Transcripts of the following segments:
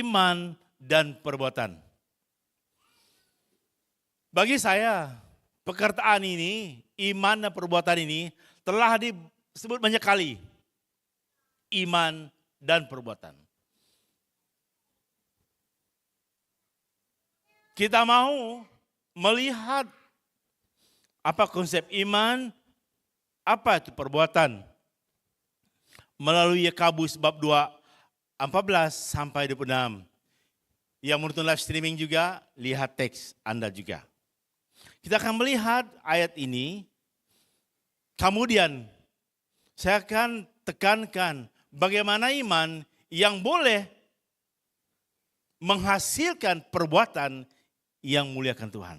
iman dan perbuatan. Bagi saya, pekerjaan ini, iman dan perbuatan ini telah disebut banyak kali. Iman dan perbuatan. Kita mau melihat apa konsep iman, apa itu perbuatan. Melalui Yakobus bab 2, 14 sampai 26. Yang menonton live streaming juga, lihat teks Anda juga. Kita akan melihat ayat ini, kemudian saya akan tekankan bagaimana iman yang boleh menghasilkan perbuatan yang muliakan Tuhan.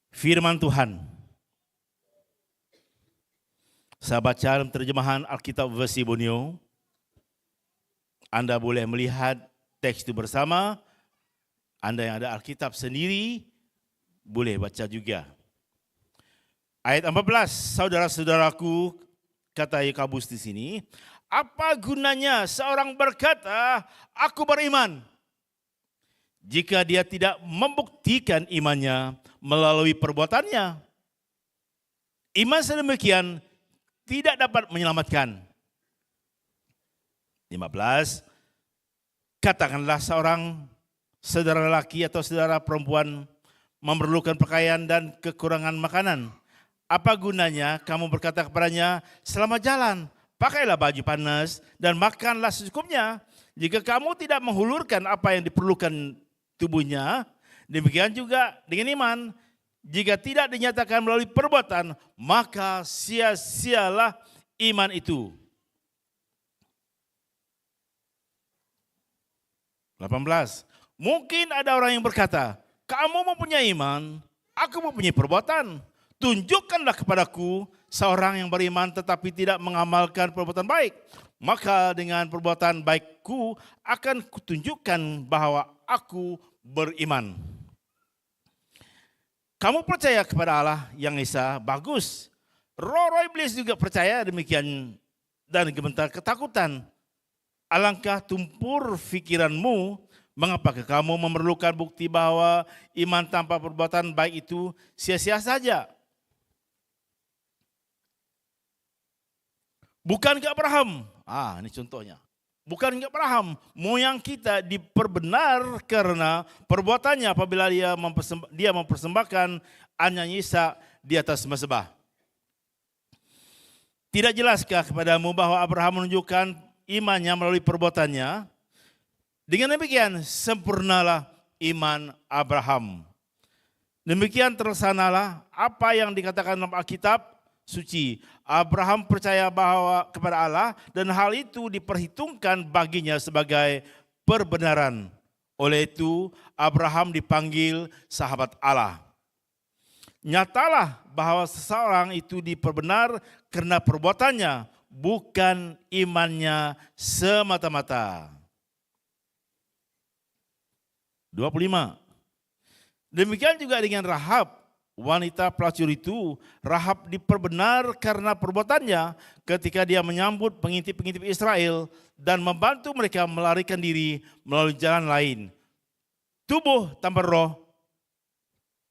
Firman Tuhan. Saya baca dalam terjemahan Alkitab versi Bonyo. Anda boleh melihat teks itu bersama. Anda yang ada Alkitab sendiri boleh baca juga. Ayat 14, saudara-saudaraku, kata Yakobus di sini, apa gunanya seorang berkata, aku beriman, jika dia tidak membuktikan imannya melalui perbuatannya? Iman sedemikian tidak dapat menyelamatkan. 15, katakanlah seorang saudara laki atau saudara perempuan memerlukan pakaian dan kekurangan makanan. Apa gunanya kamu berkata kepadanya, selamat jalan, pakailah baju panas dan makanlah secukupnya. Jika kamu tidak menghulurkan apa yang diperlukan tubuhnya, demikian juga dengan iman. Jika tidak dinyatakan melalui perbuatan, maka sia-sialah iman itu. 18. Mungkin ada orang yang berkata, kamu mempunyai iman, aku mempunyai perbuatan. Tunjukkanlah kepadaku seorang yang beriman tetapi tidak mengamalkan perbuatan baik. Maka dengan perbuatan baikku akan kutunjukkan bahwa aku beriman. Kamu percaya kepada Allah yang Esa, bagus. Roh iblis juga percaya demikian dan gemetar ketakutan. Alangkah tumpur pikiranmu, mengapakah kamu memerlukan bukti bahwa iman tanpa perbuatan baik itu sia-sia saja? Bukankah Abraham, ini contohnya. Bukankah Abraham, moyang kita diperbenar karena perbuatannya apabila dia mempersembahkan anaknya Ishak di atas mezbah. Tidak jelaskah kepadamu bahwa Abraham menunjukkan imannya melalui perbuatannya? Dengan demikian sempurnalah iman Abraham. Demikian terlaksanalah apa yang dikatakan dalam Alkitab suci. Abraham percaya bahwa kepada Allah dan hal itu diperhitungkan baginya sebagai perbenaran. Oleh itu Abraham dipanggil sahabat Allah. Nyatalah bahwa seseorang itu diperbenar karena perbuatannya, bukan imannya semata-mata. 25. Demikian juga dengan Rahab. Wanita pelacur itu, Rahab diperbenar karena perbuatannya ketika dia menyambut pengintip-pengintip Israel dan membantu mereka melarikan diri melalui jalan lain. Tubuh tanpa roh,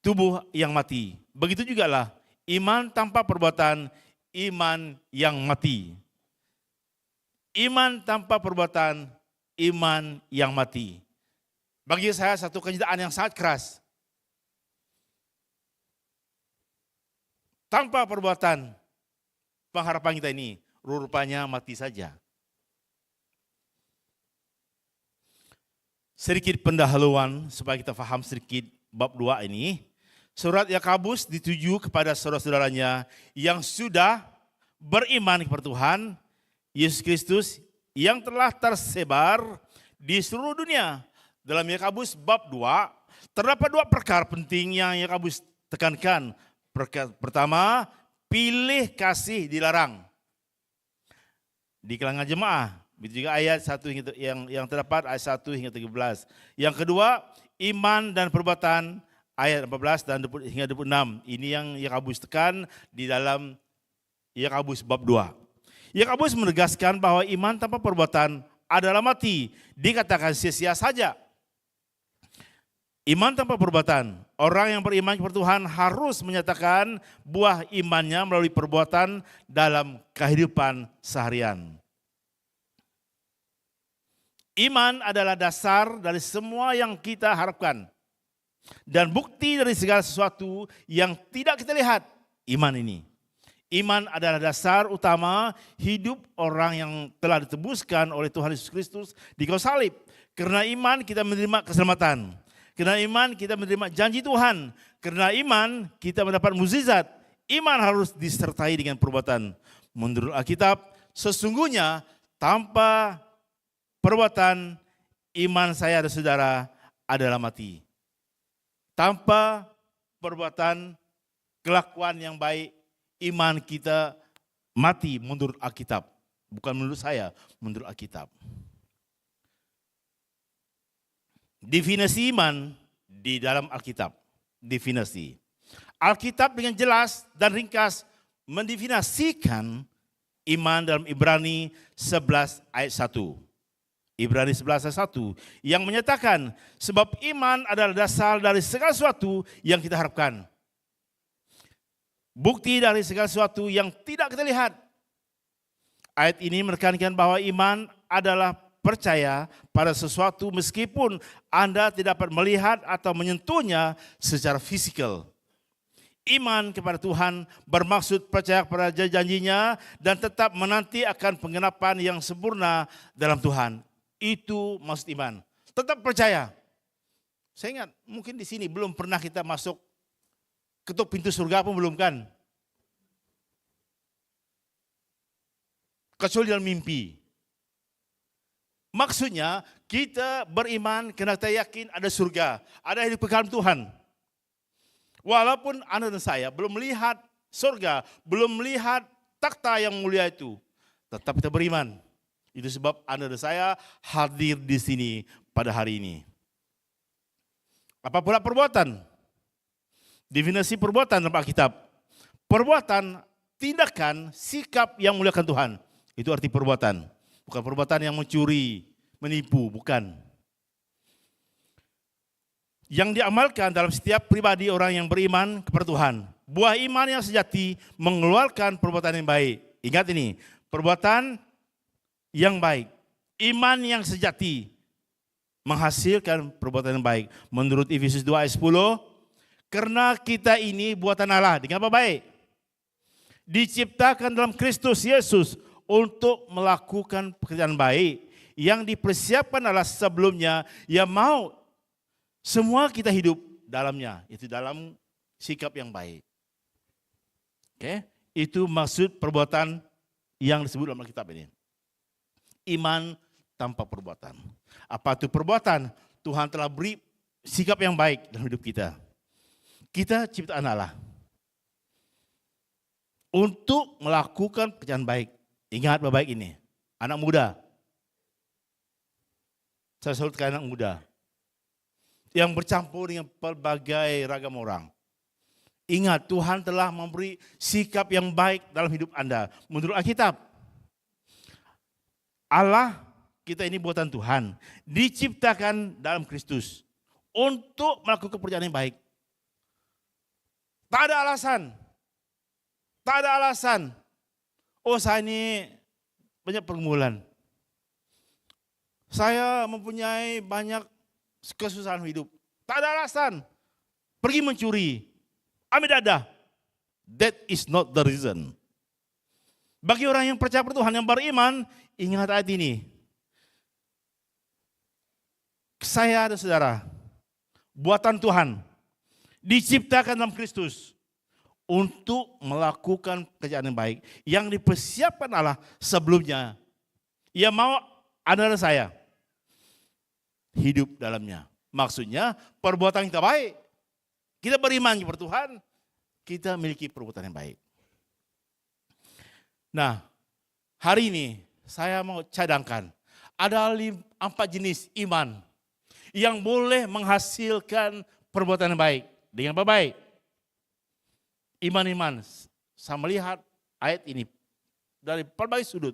tubuh yang mati. Begitu juga lah iman tanpa perbuatan, iman yang mati. Iman tanpa perbuatan, iman yang mati. Bagi saya satu kenyataan yang sangat keras. Tanpa perbuatan, pengharapan kita ini rupanya mati saja. Sedikit pendahuluan supaya kita paham sedikit bab 2 ini. Surat Yakobus dituju kepada saudara-saudaranya yang sudah beriman kepada Tuhan Yesus Kristus yang telah tersebar di seluruh dunia. Dalam Yakobus bab 2 terdapat 2 perkara penting yang Yakobus tekankan. Pertama, pilih kasih dilarang. Di kalangan jemaah, begitu juga ayat 1 yang terdapat ayat 1 hingga 13. Yang kedua, iman dan perbuatan ayat 14 dan hingga 26. Ini yang Yakobus tekan di dalam Yakobus bab 2. Yakobus menegaskan bahwa iman tanpa perbuatan adalah mati, dikatakan sia-sia saja. Iman tanpa perbuatan, orang yang beriman kepada Tuhan harus menyatakan buah imannya melalui perbuatan dalam kehidupan seharian. Iman adalah dasar dari semua yang kita harapkan dan bukti dari segala sesuatu yang tidak kita lihat. Iman ini. Iman adalah dasar utama hidup orang yang telah ditebuskan oleh Tuhan Yesus Kristus di kayu salib. Karena iman kita menerima keselamatan. Karena iman kita menerima janji Tuhan. Karena iman kita mendapat mukjizat. Iman harus disertai dengan perbuatan. Menurut Alkitab, sesungguhnya tanpa perbuatan iman saya dan saudara adalah mati. Tanpa perbuatan kelakuan yang baik, iman kita mati menurut Alkitab. Bukan menurut saya, menurut Alkitab. Definisi iman di dalam Alkitab. Definisi. Alkitab dengan jelas dan ringkas mendefinisikan iman dalam Ibrani 11 ayat 1. Ibrani 11 ayat 1 yang menyatakan sebab iman adalah dasar dari segala sesuatu yang kita harapkan. Bukti dari segala sesuatu yang tidak kita lihat. Ayat ini menekankan bahwa iman adalah percaya pada sesuatu meskipun Anda tidak dapat melihat atau menyentuhnya secara fisikal. Iman kepada Tuhan bermaksud percaya pada janji-Nya dan tetap menanti akan penggenapan yang sempurna dalam Tuhan. Itu maksud iman. Tetap percaya. Saya ingat mungkin di sini belum pernah kita masuk ketuk pintu surga pun belum kan? Kecuali dalam mimpi. Maksudnya kita beriman karena kita yakin ada surga, ada hidup kekal Tuhan. Walaupun Anda dan saya belum melihat surga, belum melihat takhta yang mulia itu, tetap kita beriman. Itu sebab Anda dan saya hadir di sini pada hari ini. Apa pula perbuatan? Definisi perbuatan dalam Alkitab. Perbuatan, tindakan, sikap yang memuliakan Tuhan. Itu arti perbuatan. Bukan perbuatan yang mencuri, menipu, bukan. Yang diamalkan dalam setiap pribadi orang yang beriman kepada Tuhan. Buah iman yang sejati mengeluarkan perbuatan yang baik. Ingat ini, perbuatan yang baik. Iman yang sejati menghasilkan perbuatan yang baik. Menurut Efesus 2 ayat 10, karena kita ini buatan Allah, dengan apa baik? Diciptakan dalam Kristus Yesus untuk melakukan pekerjaan baik yang dipersiapkan Allah sebelumnya, yang mau semua kita hidup dalamnya, itu dalam sikap yang baik. Oke, itu maksud perbuatan yang disebut dalam Alkitab ini. Iman tanpa perbuatan. Apa itu perbuatan? Tuhan telah beri sikap yang baik dalam hidup kita. Kita ciptaan Allah untuk melakukan pekerjaan baik. Ingat baik-baik ini, anak muda. Saya sebutkan anak muda yang bercampur dengan pelbagai ragam orang. Ingat, Tuhan telah memberi sikap yang baik dalam hidup Anda. Menurut Alkitab, Allah, kita ini buatan Tuhan, diciptakan dalam Kristus untuk melakukan pekerjaan yang baik. Tak ada alasan. Tak ada alasan. Oh, saya ini banyak pergumulan. Saya mempunyai banyak kesusahan hidup. Tak ada alasan. Pergi mencuri. Ambil dadah. That is not the reason. Bagi orang yang percaya pada Tuhan, yang beriman, ingat ayat ini. Saya dan saudara, buatan Tuhan, diciptakan dalam Kristus untuk melakukan pekerjaan yang baik yang dipersiapkan Allah sebelumnya. Ia mau Anda dan saya hidup dalamnya. Maksudnya perbuatan kita baik. Kita beriman kepada Tuhan, kita memiliki perbuatan yang baik. Nah, hari ini saya mau cadangkan ada 4 jenis iman yang boleh menghasilkan perbuatan yang baik. Dengan apa baik? Iman-iman. Saya melihat ayat ini dari berbagai sudut.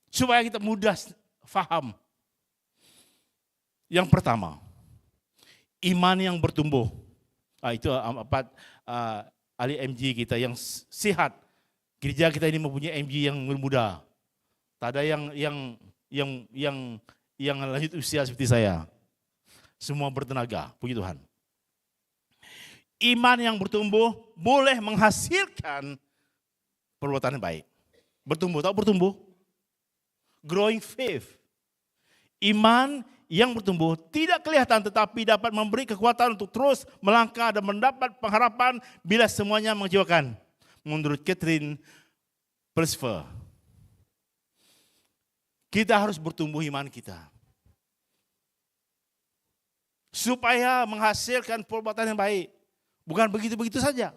Supaya kita mudah faham. Yang pertama, iman yang bertumbuh. Itu ahli MG kita yang sehat. Gereja kita ini mempunyai MG yang muda. Tak ada yang lanjut usia seperti saya. Semua bertenaga, puji Tuhan. Iman yang bertumbuh boleh menghasilkan perbuatan yang baik. Bertumbuh, tahu bertumbuh? Growing faith. Iman yang bertumbuh tidak kelihatan tetapi dapat memberi kekuatan untuk terus melangkah dan mendapat pengharapan bila semuanya mengecewakan. Menurut Catherine Purcell, kita harus bertumbuh iman kita. Supaya menghasilkan perbuatan yang baik. Bukan begitu-begitu saja.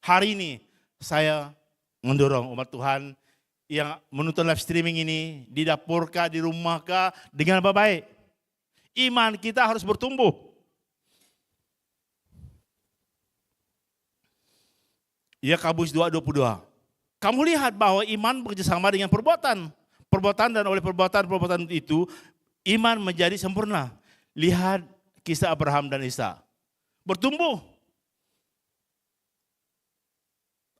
Hari ini saya mendorong umat Tuhan yang menonton live streaming ini di dapur kah, di rumah kah, dengan baik. Iman kita harus bertumbuh. Yakobus 2:22. Kamu lihat bahwa iman bekerjasama dengan perbuatan. Perbuatan dan oleh perbuatan itu iman menjadi sempurna. Lihat kisah Abraham dan Ishak. Bertumbuh.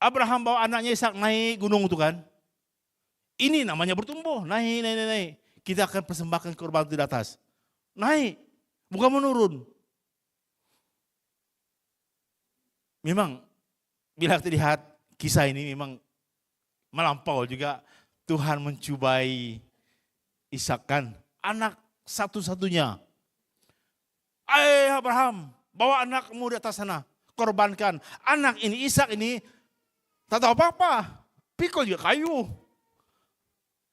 Abraham bawa anaknya Ishak naik gunung itu kan. Ini namanya bertumbuh. Naik. Kita akan persembahkan korban di atas. Naik. Bukan menurun. Memang bila kita lihat kisah ini memang melampau juga. Tuhan mencubai Ishak kan. Anak satu-satunya. Abraham, bawa anakmu di atas sana. Korbankan. Anak ini, Ishak ini, tak tahu apa-apa. Pikul juga kayu.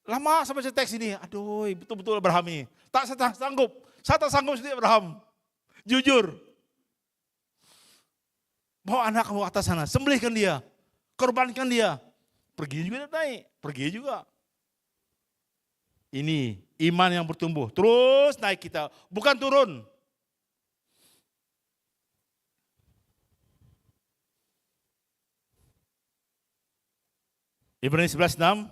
Lama sampai saya teks ini. Aduh, betul-betul Abraham ini. Tak sanggup. Saya tak sanggup seperti Abraham. Jujur. Bawa anakmu atas sana. Sembelihkan dia. Korbankan dia. Pergi juga naik. Pergi juga. Ini iman yang bertumbuh. Terus naik kita. Bukan turun. Ibrani 11:6.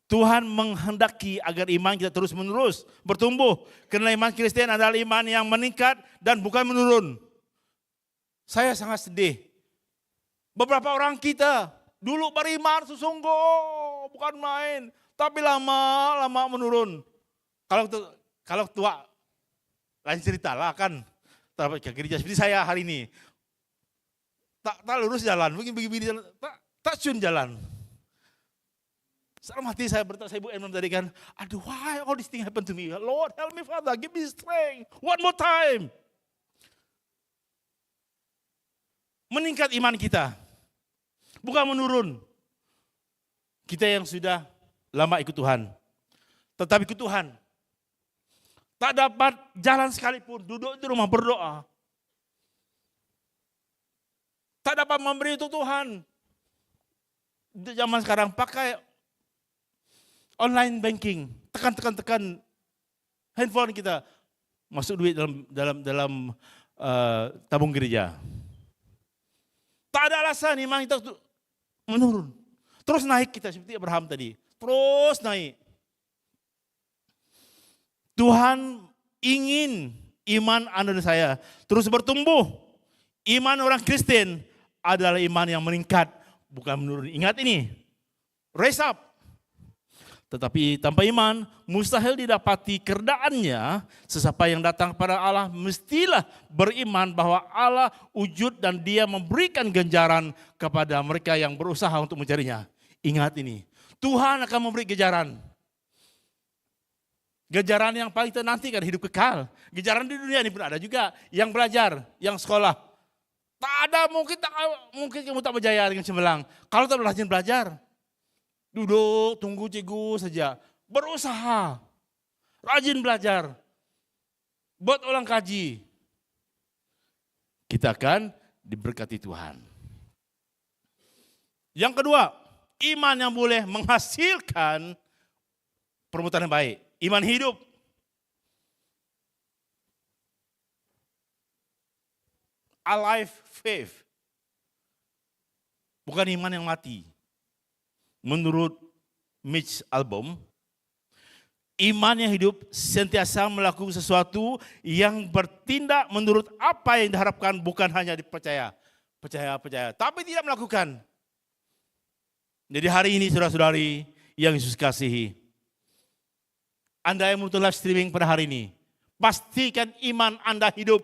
Tuhan menghendaki agar iman kita terus menerus bertumbuh. Karena iman Kristen adalah iman yang meningkat dan bukan menurun. Saya sangat sedih. Beberapa orang kita dulu beriman sesungguh, bukan main. Tapi lama-lama menurun. Kalau tua, lain cerita lah kan. Ke gereja seperti saya hari ini. Tak lurus jalan, begini jalan. Tak cun jalan. Dalam hati saya bertanya, saya Ibu Emma tadi kan, aduh why all this thing happen to me? Lord help me Father, give me strength. One more time. Meningkat iman kita. Bukan menurun. Kita yang sudah lama ikut Tuhan. Tetap ikut Tuhan. Tak dapat jalan sekalipun, duduk di rumah berdoa. Tak dapat memberi untuk Tuhan. Di zaman sekarang pakai online banking, tekan handphone kita, masuk duit dalam tabung gereja. Tak ada alasan iman kita menurun. Terus naik kita seperti Abraham tadi, terus naik. Tuhan ingin iman Anda dan saya terus bertumbuh. Iman orang Kristen adalah iman yang meningkat, bukan menurun. Ingat ini, raise up. Tetapi tanpa iman, mustahil didapati keredaannya. Sesiapa yang datang kepada Allah mestilah beriman bahwa Allah wujud dan dia memberikan ganjaran kepada mereka yang berusaha untuk mencarinya. Ingat ini, Tuhan akan memberi ganjaran. Ganjaran yang paling kita nantikan, hidup kekal. Ganjaran di dunia ini pun ada juga. Yang belajar, yang sekolah. Tak ada, mungkin kamu tak berjaya dengan cemerlang. Kalau tak rajin belajar, duduk, tunggu cikgu saja. Berusaha, rajin belajar, buat ulang kaji. Kita akan diberkati Tuhan. Yang kedua, iman yang boleh menghasilkan perbuatan yang baik. Iman hidup. Alive faith. Bukan iman yang mati. menurut Mitch Albom, iman yang hidup sentiasa melakukan sesuatu yang bertindak menurut apa yang diharapkan, bukan hanya dipercaya, percaya, tapi tidak melakukan. Jadi hari ini saudara-saudari yang Yesus kasihi, Anda yang menonton live streaming pada hari ini, pastikan iman Anda hidup.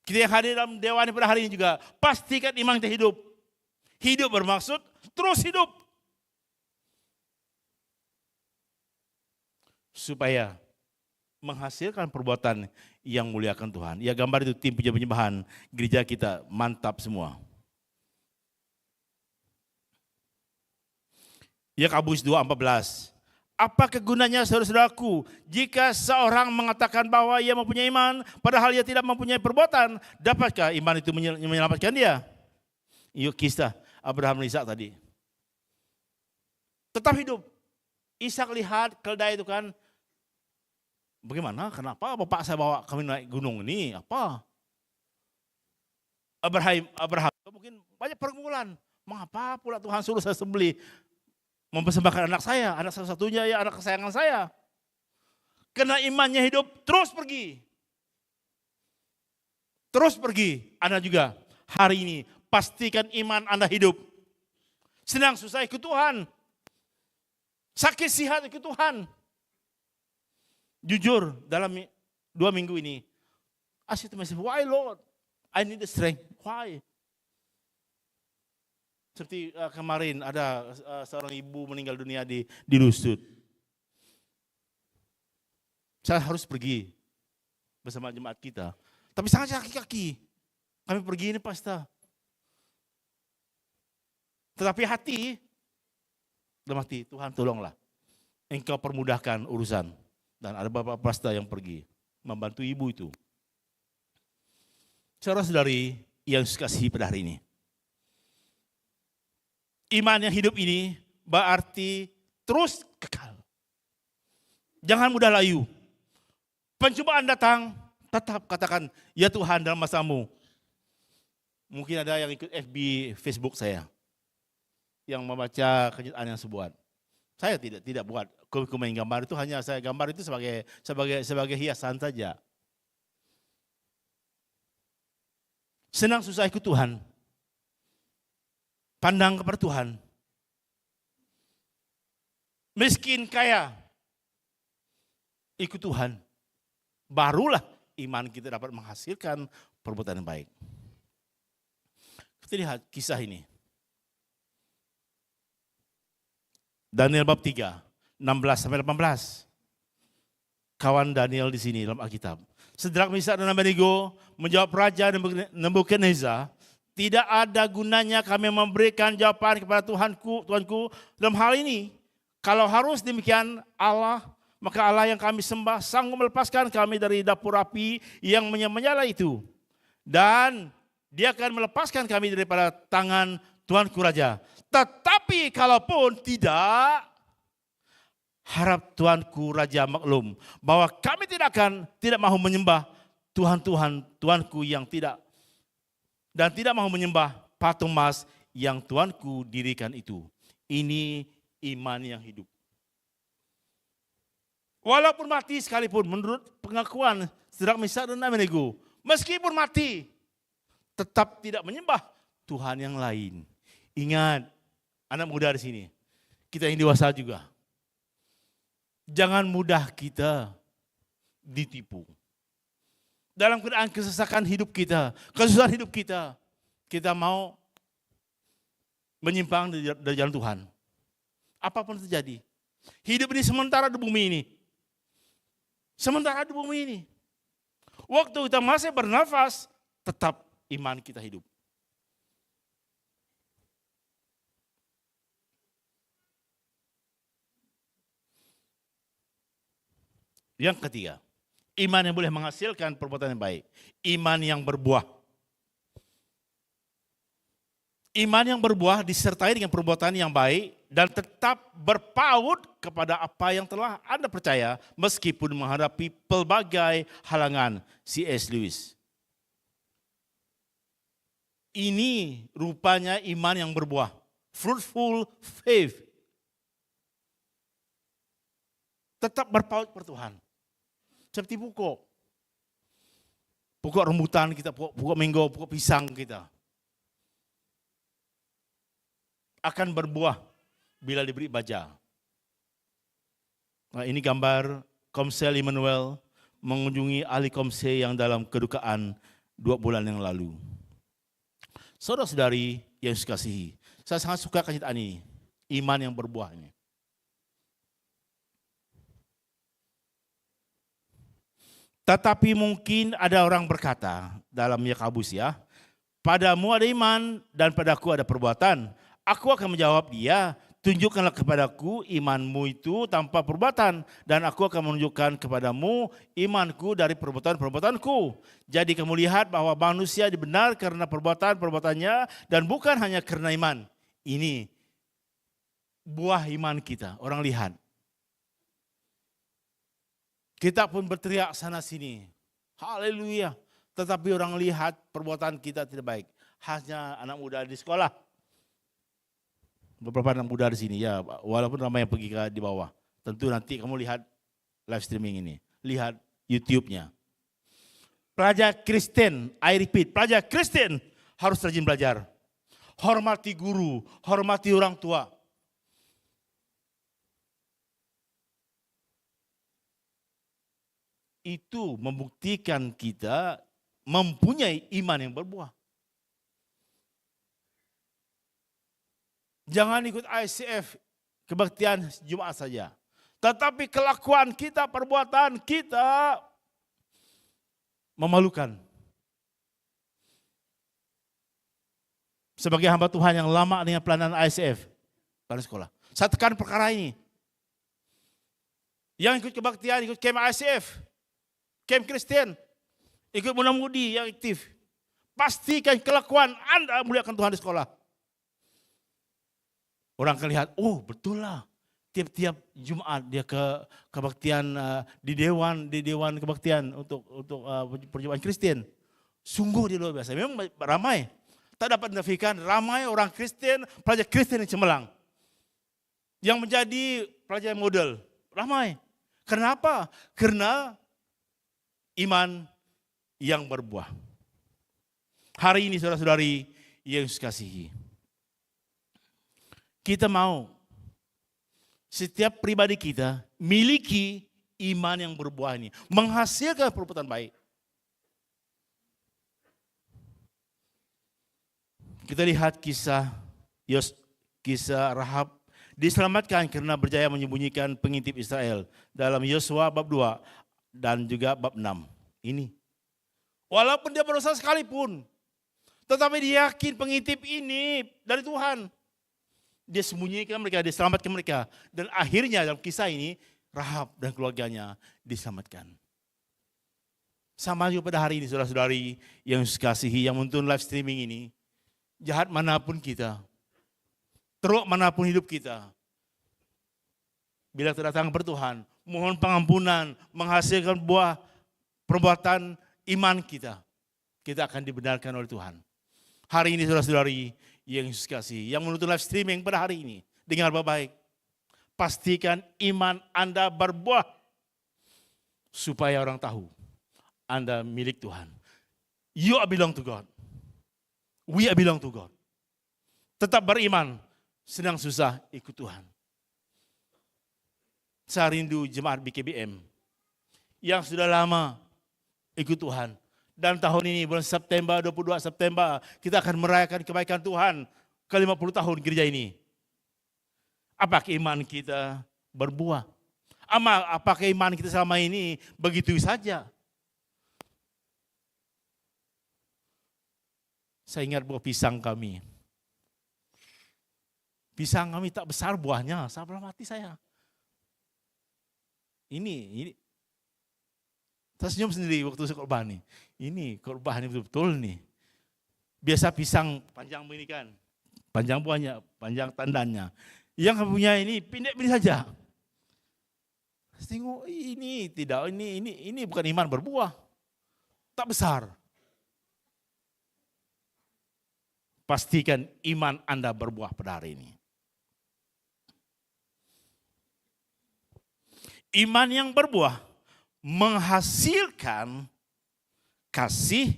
Kita yang hadir dalam dewan pada hari ini juga, pastikan iman kita hidup. Hidup bermaksud terus hidup. Supaya menghasilkan perbuatan yang muliakan Tuhan. Ya, gambar itu tim puja penyembahan gereja kita, mantap semua. Yakobus 2:14. Apa kegunanya saudara-saudaraku jika seorang mengatakan bahwa ia mempunyai iman padahal ia tidak mempunyai perbuatan, dapatkah iman itu menyelamatkan dia? Yuk kisah Abraham dan Ishak tadi. Tetap hidup. Ishak lihat keledai itu kan, bagaimana? Kenapa bapak saya bawa kami naik gunung ini? Apa? Abraham mungkin banyak pergumulan. Mengapa pula Tuhan suruh saya sembelih? Mempersembahkan anak saya satu-satunya, ya anak kesayangan saya. Karena imannya hidup, terus pergi. Terus pergi. Anda juga hari ini pastikan iman Anda hidup. Senang susah ikut Tuhan. Sakit sihat ikut Tuhan. Jujur dalam 2 minggu ini, I said to myself, why Lord? I need the strength. Why? Seperti kemarin ada seorang ibu meninggal dunia di Lusut. Saya harus pergi bersama jemaat kita. Tapi sangat kaki-kaki. Kami pergi ini pasta. Tetapi hati, dalam hati, Tuhan tolonglah. Engkau permudahkan urusan. Dan ada bapak pasta yang pergi membantu ibu itu. Saudara-saudari yang kasihi pada hari ini. Iman yang hidup ini berarti terus kekal. Jangan mudah layu. Pencobaan datang, tetap katakan, ya Tuhan dalam masamu. Mungkin ada yang ikut FB, Facebook saya. Yang membaca kenyataan yang sebuat. Saya tidak buat komik main gambar itu, hanya saya gambar itu sebagai hiasan saja. Senang susah ikut Tuhan. Pandang kepada Tuhan. Miskin kaya, ikut Tuhan. Barulah iman kita dapat menghasilkan perbuatan yang baik. Kita lihat kisah ini. Daniel bab 3, 16-18. Kawan Daniel di sini dalam Alkitab. Sedrak, Mesak dan Abednego menjawab Raja Nebukadnezar, tidak ada gunanya kami memberikan jawaban kepada Tuanku dalam hal ini. Kalau harus demikian maka Allah yang kami sembah sanggup melepaskan kami dari dapur api yang menyala itu. Dan dia akan melepaskan kami daripada tangan Tuanku Raja. Tetapi kalaupun tidak, harap Tuanku Raja maklum bahwa kami tidak mahu menyembah Tuanku yang tidak, dan tidak mahu menyembah patung emas yang Tuanku dirikan itu. Ini iman yang hidup. Walaupun mati sekalipun, menurut pengakuan Sedrak, Mesak dan Abednego, meskipun mati, tetap tidak menyembah Tuhan yang lain. Ingat, anak muda di sini, kita yang dewasa juga. Jangan mudah kita ditipu. Dalam keadaan kesesakan hidup kita, kesusahan hidup kita, kita mau menyimpang dari jalan Tuhan. Apapun terjadi. Hidup ini sementara di bumi ini. Sementara di bumi ini. Waktu kita masih bernafas, tetap iman kita hidup. Yang ketiga, iman yang boleh menghasilkan perbuatan yang baik. Iman yang berbuah. Iman yang berbuah disertai dengan perbuatan yang baik dan tetap berpaut kepada apa yang telah Anda percaya meskipun menghadapi pelbagai halangan. C.S. Lewis. Ini rupanya iman yang berbuah. fruitful faith. Tetap berpaut per Tuhan. Seperti pokok. Pokok rambutan kita, pokok mango, pokok pisang kita. Akan berbuah bila diberi baja. Nah, ini gambar Komsel Immanuel mengunjungi ahli komsel yang dalam kedukaan 2 bulan yang lalu. Saudara-saudari yang saya kasihi, saya sangat suka kenyataan ini, iman yang berbuah ini. Tetapi mungkin ada orang berkata dalam Yakobus ya, padamu ada iman dan padaku ada perbuatan. Aku akan menjawab dia, tunjukkanlah kepadaku imanmu itu tanpa perbuatan, dan aku akan menunjukkan kepadamu imanku dari perbuatan-perbuatanku. Jadi kamu lihat bahwa manusia dibenar karena perbuatan-perbuatannya dan bukan hanya karena iman. Ini buah iman kita, orang lihat. Kita pun berteriak sana sini, haleluya. Tetapi orang lihat perbuatan kita tidak baik. Hanya anak muda di sekolah. Beberapa anak muda di sini ya, walaupun ramai yang pergi di bawah. Tentu nanti kamu lihat live streaming ini, lihat YouTube-nya. Pelajar Kristen, I repeat, pelajar Kristen harus rajin belajar. Hormati guru, hormati orang tua. Itu membuktikan kita mempunyai iman yang berbuah. Jangan ikut ICF, kebaktian Jumat saja. Tetapi kelakuan kita, perbuatan kita memalukan. Sebagai hamba Tuhan yang lama dengan pelayanan ICF, pelayanan sekolah. Saya tekan perkara ini. Yang ikut kebaktian, ikut camp ICF, camp Kristen, ikut muda-mudi yang aktif. Pastikan kelakuan Anda muliakan Tuhan di sekolah. Orang akan lihat, oh betul lah. Tiap-tiap Jumat dia ke kebaktian di dewan kebaktian untuk perjumpaan Kristen. Sungguh dia luar biasa. Memang ramai. Tak dapat menafikan ramai orang Kristen, pelajar Kristen yang cemerlang. Yang menjadi pelajar model. Ramai. Kenapa? Karena iman yang berbuah. Hari ini saudara-saudari yang saya kasihi, kita mau setiap pribadi kita miliki iman yang berbuah ini, menghasilkan perbuatan baik. Kita lihat kisah Rahab diselamatkan karena berjaya menyembunyikan pengintip Israel dalam Yosua bab 2 dan juga bab 6. Ini. Walaupun dia berdosa sekalipun, tetapi dia yakin pengintip ini dari Tuhan. Dia sembunyikan mereka, dia selamatkan mereka. Dan akhirnya dalam kisah ini, Rahab dan keluarganya diselamatkan. Sama juga pada hari ini saudara-saudari yang kasihi, yang menonton live streaming ini. Jahat manapun kita, teruk manapun hidup kita, bila kita datang kepada Tuhan, mohon pengampunan, menghasilkan buah perbuatan iman kita, kita akan dibenarkan oleh Tuhan. Hari ini saudara-saudari yang Yesus kasih, yang menonton live streaming pada hari ini, dengar baik-baik, pastikan iman Anda berbuah, supaya orang tahu Anda milik Tuhan. You are belong to God. We are belong to God. Tetap beriman, senang susah ikut Tuhan. Saya rindu jemaat BKBM yang sudah lama ikut Tuhan. Dan tahun ini bulan September, 22 September, kita akan merayakan kebaikan Tuhan ke 50 tahun gereja ini. Apakah iman kita berbuah? Apakah iman kita selama ini begitu saja? Saya ingat buah pisang kami. Pisang kami tak besar buahnya, sampai mati saya. Ini. Saya senyum sendiri waktu saya korban nih. Ini korban ini betul-betul nih. Biasa pisang panjang begini kan. Panjang buahnya, panjang tandannya. Yang punya ini pendek-pendek saja. Tengok ini tidak, ini bukan iman berbuah. Tak besar. pastikan iman Anda berbuah pada hari ini. Iman yang berbuah menghasilkan kasih,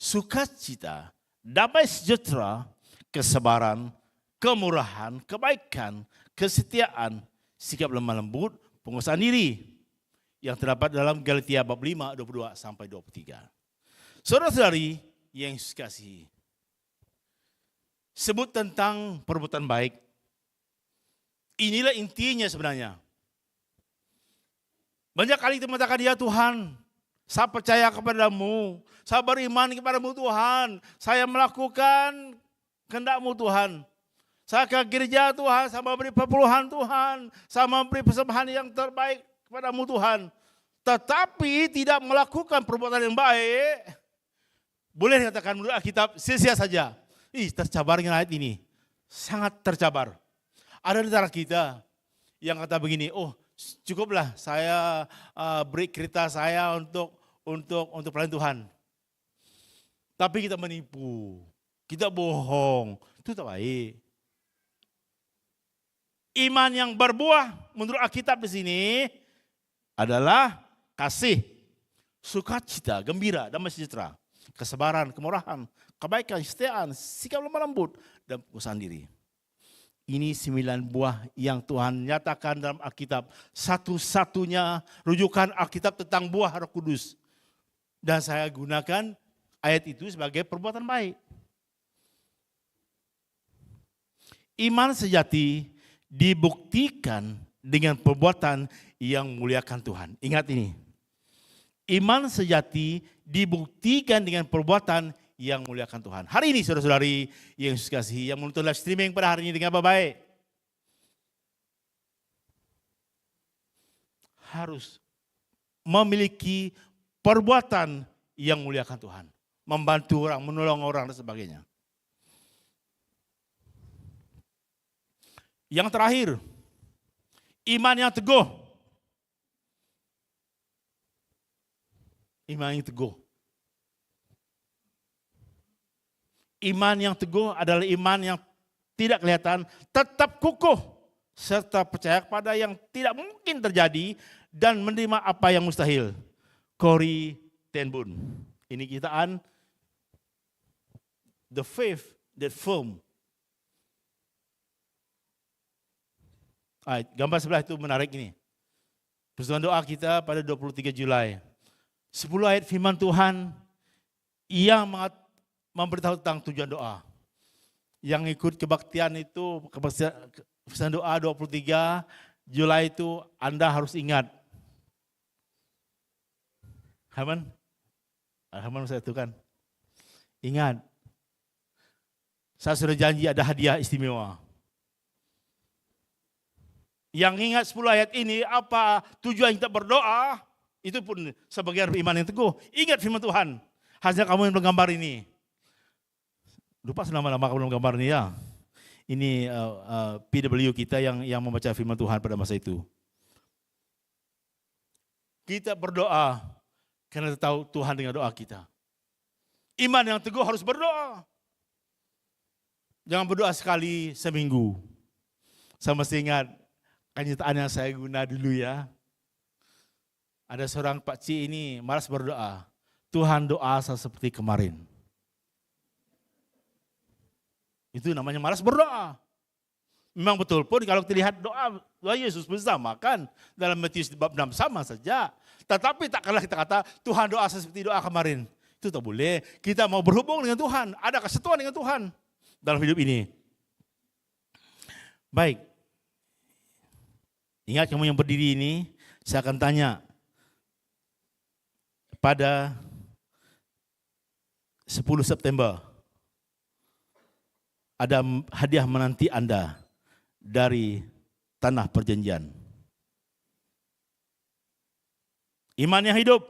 sukacita, damai sejahtera, kesabaran, kemurahan, kebaikan, kesetiaan, sikap lemah lembut, penguasaan diri yang terdapat dalam Galatia bab 5, 22 sampai 23. Saudara-saudari yang kasihi, sebut tentang perbuatan baik. Inilah intinya sebenarnya. Banyak kali kita mengatakan, ya Tuhan, saya percaya kepadamu, saya beriman kepadamu Tuhan, saya melakukan kehendak-Mu Tuhan. Saya ke gereja Tuhan, saya memberi perpuluhan Tuhan, saya memberi persembahan yang terbaik kepadamu Tuhan. Tetapi tidak melakukan perbuatan yang baik, boleh dikatakan menurut Alkitab sia-sia saja. Tercabarnya ayat ini, sangat tercabar. Ada di antara kita yang kata begini, oh cukuplah saya beri kereta saya untuk pelayan Tuhan. Tapi kita menipu, kita bohong, itu tak baik. Iman yang berbuah menurut Alkitab di sini adalah kasih, sukacita, gembira, damai sejahtera, kesabaran, kemurahan, kebaikan, kesetiaan, sikap lemah lembut, dan penguasaan diri. Ini 9 buah yang Tuhan nyatakan dalam Alkitab. Satu-satunya rujukan Alkitab tentang buah Roh Kudus. Dan saya gunakan ayat itu sebagai perbuatan baik. Iman sejati dibuktikan dengan perbuatan yang memuliakan Tuhan. Ingat ini. Iman sejati dibuktikan dengan perbuatan yang memuliakan Tuhan. Hari ini saudara-saudari yang kasihi, yang menonton live streaming pada hari ini dengan baik, harus memiliki perbuatan yang memuliakan Tuhan. Membantu orang, menolong orang dan sebagainya. Yang terakhir, iman yang teguh. Iman yang teguh. Iman yang teguh adalah iman yang tidak kelihatan, tetap kukuh, serta percaya kepada yang tidak mungkin terjadi dan menerima apa yang mustahil. Corrie ten Boom. Ini kitaan The Faith That Firm. Gambar sebelah itu menarik ini. Persatuan doa kita pada 23 Julai. 10 ayat firman Tuhan yang memberitahu tentang tujuan doa. Yang ikut kebaktian itu, kebaktian doa 23 Julai itu Anda harus ingat. Haman saya itu kan. Ingat. Saya sudah janji ada hadiah istimewa. Yang ingat 10 ayat ini, apa tujuan kita berdoa, itu pun sebagian iman yang teguh. Ingat firman Tuhan. Hanya kamu yang menggambar ini. Lupa nama-nama kamu menggambar ini ya. Ini PW kita yang membaca firman Tuhan pada masa itu. Kita berdoa karena kita tahu Tuhan dengan doa kita. Iman yang teguh harus berdoa. Jangan berdoa sekali seminggu. Saya mesti ingat kenyataan yang saya guna dulu ya. Ada seorang pakcik ini malas berdoa. Tuhan doa saya seperti kemarin. Itu namanya malas berdoa. Memang betul pun kalau kita lihat doa Yesus bersama kan. Dalam Matius bab 6 sama saja. Tetapi takkanlah kita kata Tuhan doa saya seperti doa kemarin. Itu tak boleh. Kita mau berhubung dengan Tuhan. Ada kesatuan dengan Tuhan dalam hidup ini. Baik. Ingat kamu yang berdiri ini, saya akan tanya. Pada 10 September, ada hadiah menanti Anda dari tanah perjanjian. Iman yang hidup.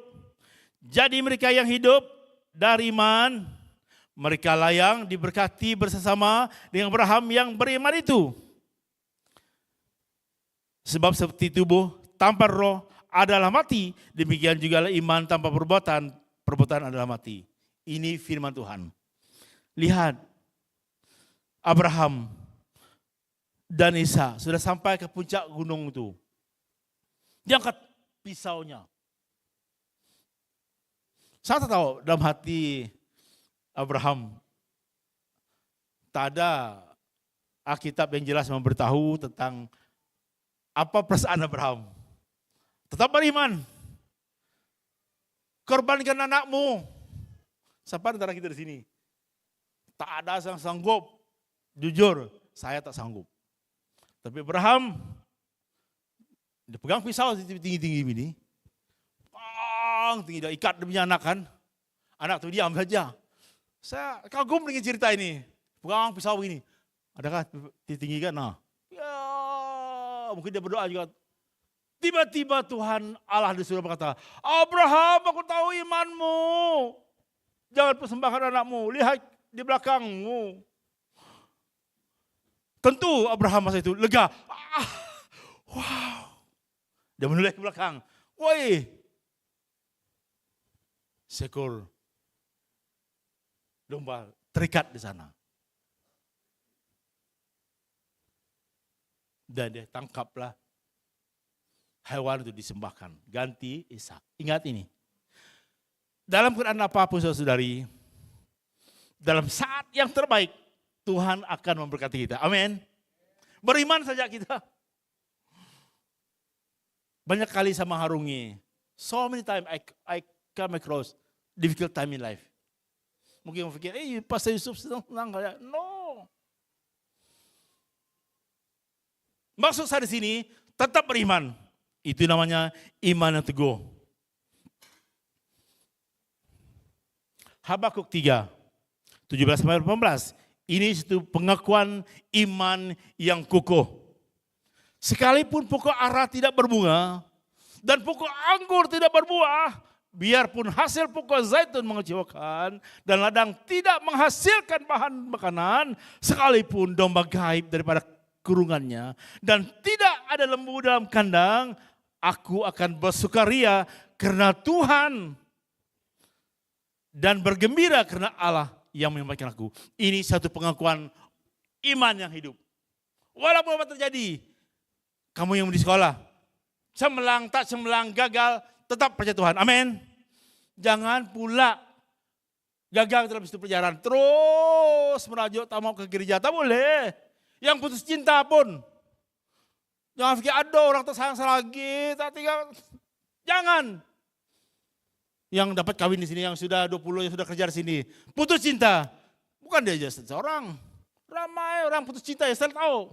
Jadi mereka yang hidup dari iman, mereka lah yang diberkati bersama dengan Abraham yang beriman itu. Sebab seperti tubuh tanpa roh adalah mati, demikian juga iman tanpa perbuatan adalah mati. Ini firman Tuhan. Lihat, Abraham dan Isa sudah sampai ke puncak gunung itu. Dia angkat pisaunya. Saya tahu dalam hati Abraham tak ada Alkitab yang jelas memberitahu tentang apa perasaan Abraham. Tetap beriman. Korbankan anakmu. Siapa antara kita di sini? Tak ada yang sanggup. Jujur, saya tak sanggup. Tapi Abraham, dia pegang pisau tinggi-tinggi ini. Tinggi, dia ikat dia punya anak kan. Anak itu diam saja. Saya kagum dengan cerita ini. Pegang pisau ini. Adakah tinggi kan? Nah, ya, mungkin dia berdoa juga. Tiba-tiba Tuhan Allah di surga berkata, Abraham, aku tahu imanmu. Jangan persembahkan anakmu. Lihat di belakangmu. Tentu Abraham masa itu lega. Wow. Dia menoleh ke belakang. Woi. Seekor domba terikat di sana. Dan dia tangkaplah hewan itu disembahkan. Ganti Ishak. Ingat ini. Dalam Quran apapun saudari, dalam saat yang terbaik, Tuhan akan memberkati kita. Amin. Beriman saja kita. Banyak kali saya mengharungi. So many times I come across difficult time in life. Mungkin orang pikir, Pastor Yusuf senang kayak. No. Maksud saya di sini, tetap beriman. Itu namanya iman yang teguh. Habakuk 3, 17-18. Ini itu pengakuan iman yang kukuh. Sekalipun pokok ara tidak berbunga dan pokok anggur tidak berbuah, biarpun hasil pokok zaitun mengecewakan dan ladang tidak menghasilkan bahan makanan, sekalipun domba gaib daripada kurungannya dan tidak ada lembu dalam kandang, aku akan bersukaria karena Tuhan dan bergembira karena Allah yang menyelamatkan aku. Ini satu pengakuan iman yang hidup. Walaupun apa terjadi, kamu yang di sekolah, cemerlang, tak cemerlang, gagal, tetap percaya Tuhan. Amin. Jangan pula gagal dalam satu perjalanan, terus merajuk, tak mau ke gereja, tak boleh. Yang putus cinta pun, jangan pikir ada orang tersayang lagi, tak tinggal. Jangan. Yang dapat kawin di sini, yang sudah 20, yang sudah kerja di sini. Putus cinta. Bukan dia saja seorang. Ramai orang putus cinta ya, saya tahu.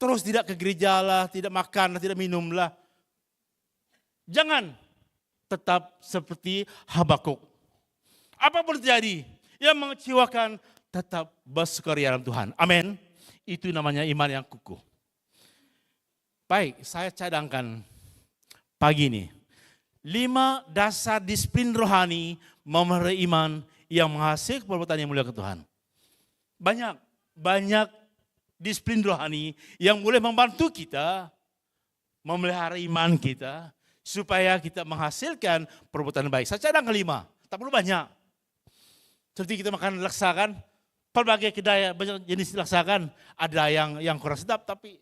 Terus tidak ke gereja lah, tidak makan lah, tidak minum lah. Jangan. Tetap seperti Habakuk. Apapun terjadi, yang mengecewakan, tetap bersukaria dalam Tuhan. Amin. Itu namanya iman yang kukuh. Baik, saya cadangkan pagi ini. 5 dasar disiplin rohani memelihara iman yang menghasilkan perbuatan yang mulia ke Tuhan. Banyak disiplin rohani yang boleh membantu kita memelihara iman kita supaya kita menghasilkan perbuatan baik. Saya cadangkan 5, tak perlu banyak. Seperti kita makan laksa kan, pelbagai kedai banyak jenis laksa kan, ada yang kurang sedap tapi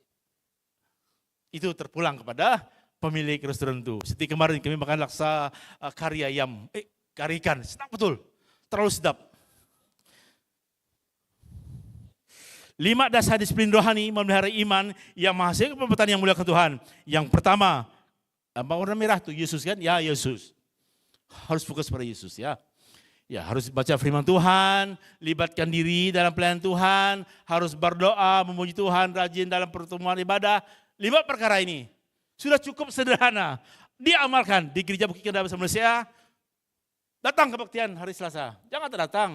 itu terpulang kepada pemilik restoran itu. Seperti kemarin kami makan laksa kari ayam, kari ikan, sedap betul, terlalu sedap. 5 dasar disiplin rohani memelihara iman yang menghasilkan perbuatan yang mulia ke Tuhan. Yang pertama, warna merah itu Yesus kan? Ya, Yesus. Harus fokus pada Yesus ya. Ya, harus baca firman Tuhan, libatkan diri dalam pelayanan Tuhan, harus berdoa, memuji Tuhan, rajin dalam pertemuan ibadah. 5 perkara ini sudah cukup sederhana. Diamalkan di Gereja Bukit Indah Bahasa Malaysia. Datang kebaktian hari Selasa. Jangan tak datang.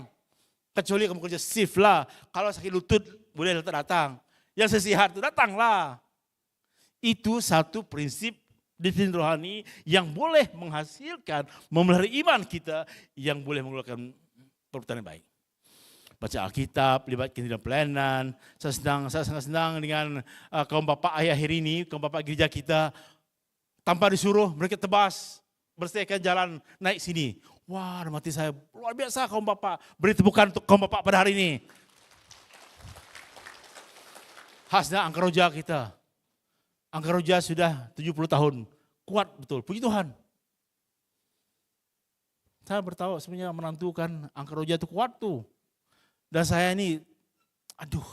Kecuali kamu kerja shift lah. Kalau sakit lutut boleh tak datang. Yang sesihat itu datanglah. Itu satu prinsip disiplin rohani yang boleh menghasilkan, memelihara iman kita, yang boleh mengeluarkan perbuatan yang baik. Baca Alkitab, libatkan dalam pelayanan. Saya sangat senang dengan kaum bapak ayah hari ini, kaum bapak gereja kita. Tanpa disuruh, mereka tebas, bersihkan jalan naik sini. Wah, mati saya luar biasa kaum bapak. Beri tepukan untuk kaum bapak pada hari ini. Khasnya angka roja kita. Angka roja sudah 70 tahun. Kuat betul, puji Tuhan. Saya bertahu sebenarnya menentukan angka roja itu kuat tuh. Dan saya ini, aduh.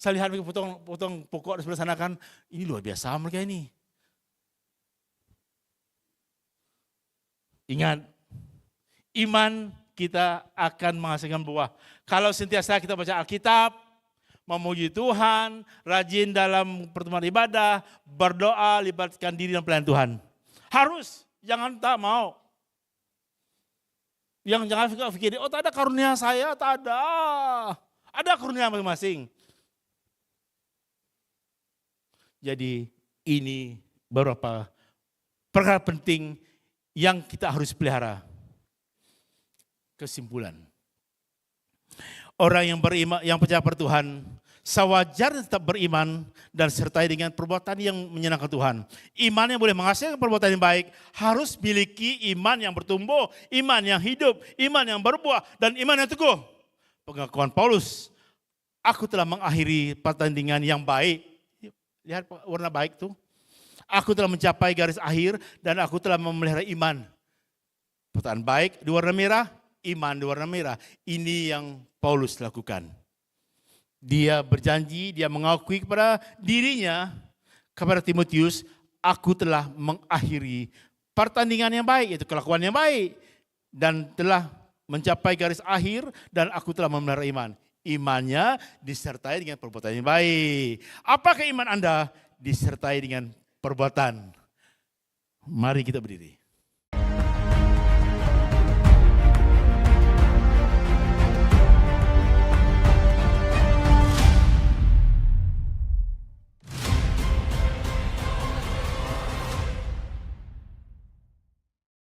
Saya lihat potong pokok di sebelah sana kan, ini luar biasa mereka ini. Ingat, iman kita akan menghasilkan buah. Kalau sentiasa kita baca Alkitab, memuji Tuhan, rajin dalam pertemuan ibadah, berdoa, libatkan diri dalam pelayanan Tuhan. Harus, jangan tak mau. Yang jangan pikir, oh tak ada karunia saya, tak ada. Ada karunia masing-masing. Jadi ini beberapa perkara penting yang kita harus pelihara. Kesimpulan. Orang yang beriman, yang percaya pada Tuhan, sewajarnya tetap beriman dan sertai dengan perbuatan yang menyenangkan Tuhan. Iman yang boleh menghasilkan perbuatan yang baik harus miliki iman yang bertumbuh, iman yang hidup, iman yang berbuah, dan iman yang teguh. Pengakuan Paulus, aku telah mengakhiri pertandingan yang baik. Lihat warna baik tuh. Aku telah mencapai garis akhir dan aku telah memelihara iman. Pertanyaan baik di warna merah, iman di warna merah. Ini yang Paulus lakukan. Dia berjanji, dia mengakui kepada dirinya, kepada Timotius, aku telah mengakhiri pertandingan yang baik, yaitu kelakuan yang baik. Dan telah mencapai garis akhir dan aku telah memelihara iman. Imannya disertai dengan perbuatan yang baik. Apakah iman Anda disertai dengan perbuatan? Mari kita berdiri.